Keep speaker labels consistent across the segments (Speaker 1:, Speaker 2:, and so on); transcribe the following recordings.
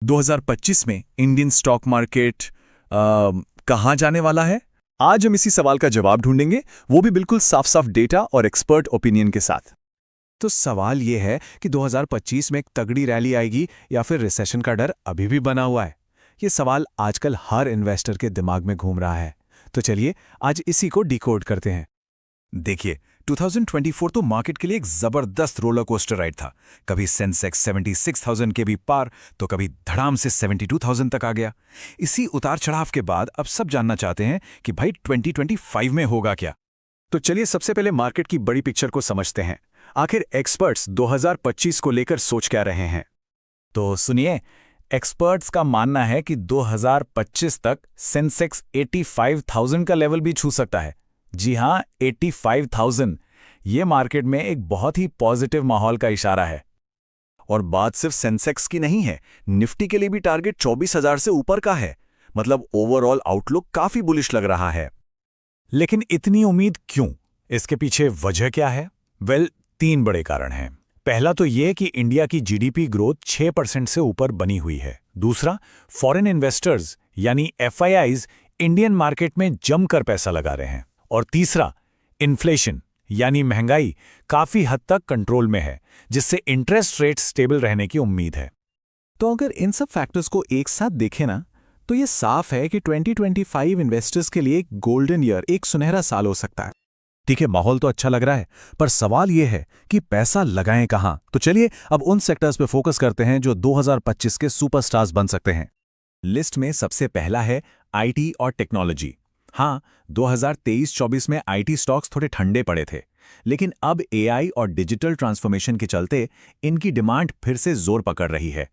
Speaker 1: 2025 में Indian stock market कहाँ जाने वाला है?
Speaker 2: आज हम इसी सवाल का जवाब ढूंढेंगे, वो भी बिल्कुल साफ साफ डेटा और एक्सपर्ट ओपिनियन के साथ।
Speaker 3: तो सवाल ये है कि 2025 में एक तगड़ी रैली आएगी या फिर रिसेशन का डर अभी भी बना हुआ है। ये सवाल आजकल हर इन्वेस्टर के दिमाग में घूम रहा है। तो चलिए आज इसी को डिकोड करते हैं।
Speaker 4: देखिए, 2024 तो मार्केट के लिए एक जबरदस्त रोलर कोस्टर राइड था। कभी सेंसेक्स 76,000 के भी पार तो कभी धड़ाम से 72,000 तक आ गया। इसी उतार चढ़ाव के बाद अब सब जानना चाहते हैं कि भाई 2025 में होगा क्या।
Speaker 2: तो चलिए सबसे पहले मार्केट की बड़ी पिक्चर को समझते हैं। आखिर एक्सपर्ट्स 2025 को लेकर सोच क्या रहे हैं?
Speaker 4: तो सुनिए, एक्सपर्ट्स का मानना है कि 2025 तक सेंसेक्स 85,000 का लेवल भी छू सकता है। जी हां, 85,000। ये मार्केट में एक बहुत ही पॉजिटिव माहौल का इशारा है।
Speaker 2: और बात सिर्फ सेंसेक्स की नहीं है, निफ्टी के लिए भी टारगेट 24,000 से ऊपर का है। मतलब ओवरऑल आउटलुक काफी बुलिश लग रहा है।
Speaker 4: लेकिन इतनी उम्मीद क्यों? इसके पीछे वजह क्या है? वेल, 3 बड़े कारण हैं। पहला तो ये कि इंडिया की जीडीपी ग्रोथ 6% से ऊपर बनी हुई है। दूसरा, फॉरेन इन्वेस्टर्स यानी एफआईआईज इंडियन मार्केट में जमकर पैसा लगा रहे हैं। और तीसरा, इन्फ्लेशन यानी महंगाई काफी हद तक कंट्रोल में है, जिससे इंटरेस्ट रेट स्टेबल रहने की उम्मीद है।
Speaker 3: तो अगर इन सब फैक्टर्स को एक साथ देखें ना, तो ये साफ है कि 2025 इन्वेस्टर्स के लिए एक गोल्डन ईयर, एक सुनहरा साल हो सकता है।
Speaker 4: ठीक है, माहौल तो अच्छा लग रहा है, पर सवाल यह है कि पैसा लगाएं कहां। तो चलिए अब उन सेक्टर्स पे फोकस करते हैं जो 2025 के सुपरस्टार्स बन सकते हैं। लिस्ट में सबसे पहला है आईटी और टेक्नोलॉजी। हाँ, 2023-24 में आईटी स्टॉक्स थोड़े ठंडे पड़े थे, लेकिन अब एआई और डिजिटल ट्रांसफॉर्मेशन के चलते इनकी डिमांड फिर से जोर पकड़ रही है।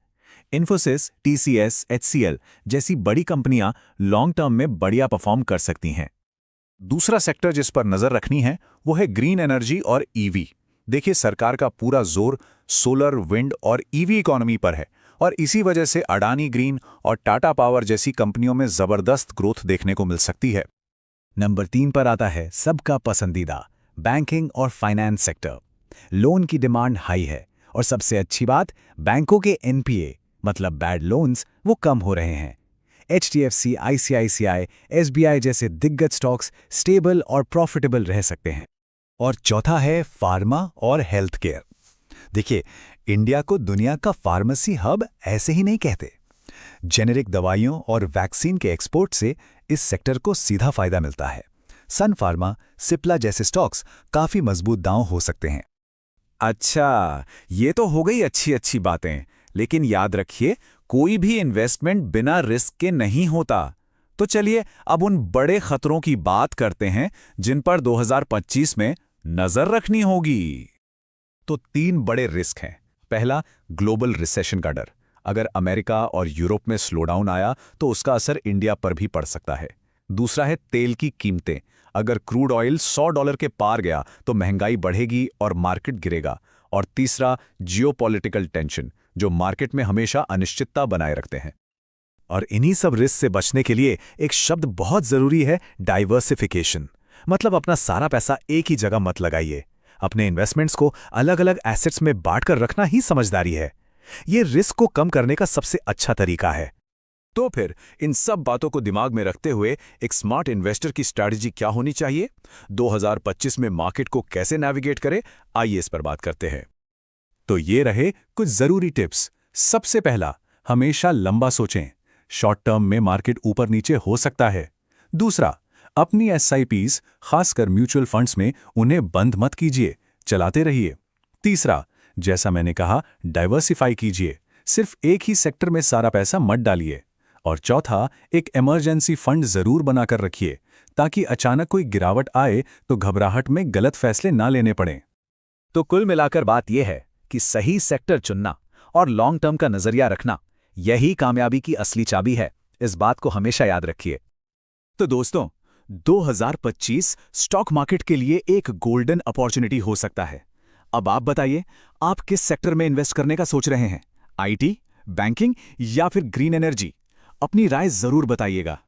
Speaker 4: इन्फोसिस, टीसीएस, एचसीएल जैसी बड़ी कंपनियां लॉन्ग टर्म में बढ़िया परफॉर्म कर सकती हैं। दूसरा सेक्टर जिस पर नजर रखनी है वो है ग्रीन एनर्जी और ईवी। देखिए, सरकार का पूरा जोर सोलर, विंड और ईवी इकोनॉमी पर है, और इसी वजह से अडानी ग्रीन और टाटा पावर जैसी कंपनियों में जबरदस्त ग्रोथ देखने को मिल सकती है। नंबर 3 पर आता है सबका पसंदीदा बैंकिंग और फाइनेंस सेक्टर। लोन की डिमांड हाई है, और सबसे अच्छी बात, बैंकों के एनपीए मतलब बैड लोन्स वो कम हो रहे हैं। एचडीएफसी, आईसीआईसीआई, एसबीआई जैसे दिग्गज स्टॉक्स स्टेबल और प्रॉफिटेबल रह सकते हैं। और चौथा है फार्मा और हेल्थ केयर। देखिए, इंडिया को दुनिया का फार्मेसी हब ऐसे ही नहीं कहते। जेनेरिक दवाइयों और वैक्सीन के एक्सपोर्ट से इस सेक्टर को सीधा फायदा मिलता है। सन फार्मा, सिप्ला जैसे स्टॉक्स काफी मजबूत दांव हो सकते हैं। अच्छा, ये तो हो गई अच्छी अच्छी बातें, लेकिन याद रखिए, कोई भी इन्वेस्टमेंट बिना रिस्क के नहीं होता। तो चलिए अब उन बड़े खतरों की बात करते हैं जिन पर 2025 में नजर रखनी होगी। तो 3 बड़े रिस्क हैं। पहला, ग्लोबल रिसेशन का डर। अगर अमेरिका और यूरोप में स्लोडाउन आया तो उसका असर इंडिया पर भी पड़ सकता है। दूसरा है तेल की कीमतें। अगर क्रूड ऑयल $100 के पार गया तो महंगाई बढ़ेगी और मार्केट गिरेगा। और तीसरा, जियोपॉलिटिकल टेंशन, जो मार्केट में हमेशा अनिश्चितता बनाए रखते हैं। और इन्हीं सब रिस्क से बचने के लिए एक शब्द बहुत जरूरी है, डाइवर्सिफिकेशन। मतलब अपना सारा पैसा एक ही जगह मत लगाइए। अपने इन्वेस्टमेंट्स को अलग अलग एसेट्स में बांटकर रखना ही समझदारी है। ये रिस्क को कम करने का सबसे अच्छा तरीका है। तो फिर इन सब बातों को दिमाग में रखते हुए एक स्मार्ट इन्वेस्टर की स्ट्रैटेजी क्या होनी चाहिए? 2025 में मार्केट को कैसे नेविगेट करें, आइए इस पर बात करते हैं। तो ये रहे कुछ जरूरी टिप्स। सबसे पहला, हमेशा लंबा सोचें। शॉर्ट टर्म में मार्केट ऊपर नीचे हो सकता है। दूसरा, अपनी एसआईपीज, खासकर म्यूचुअल फंड्स में, उन्हें बंद मत कीजिए, चलाते रहिए। तीसरा, जैसा मैंने कहा, डाइवर्सिफाई कीजिए, सिर्फ एक ही सेक्टर में सारा पैसा मत डालिए। और चौथा, एक इमरजेंसी फंड जरूर बनाकर रखिए, ताकि अचानक कोई गिरावट आए तो घबराहट में गलत फैसले ना लेने पड़ें।
Speaker 5: तो कुल मिलाकर बात यह है कि सही सेक्टर चुनना और लॉन्ग टर्म का नजरिया रखना, यही कामयाबी की असली चाबी है। इस बात को हमेशा याद रखिए।
Speaker 3: तो दोस्तों, 2025 स्टॉक मार्केट के लिए एक गोल्डन अपॉर्चुनिटी हो सकता है। अब आप बताइए, आप किस सेक्टर में इन्वेस्ट करने का सोच रहे हैं? आईटी, बैंकिंग या फिर ग्रीन एनर्जी? अपनी राय जरूर बताइएगा।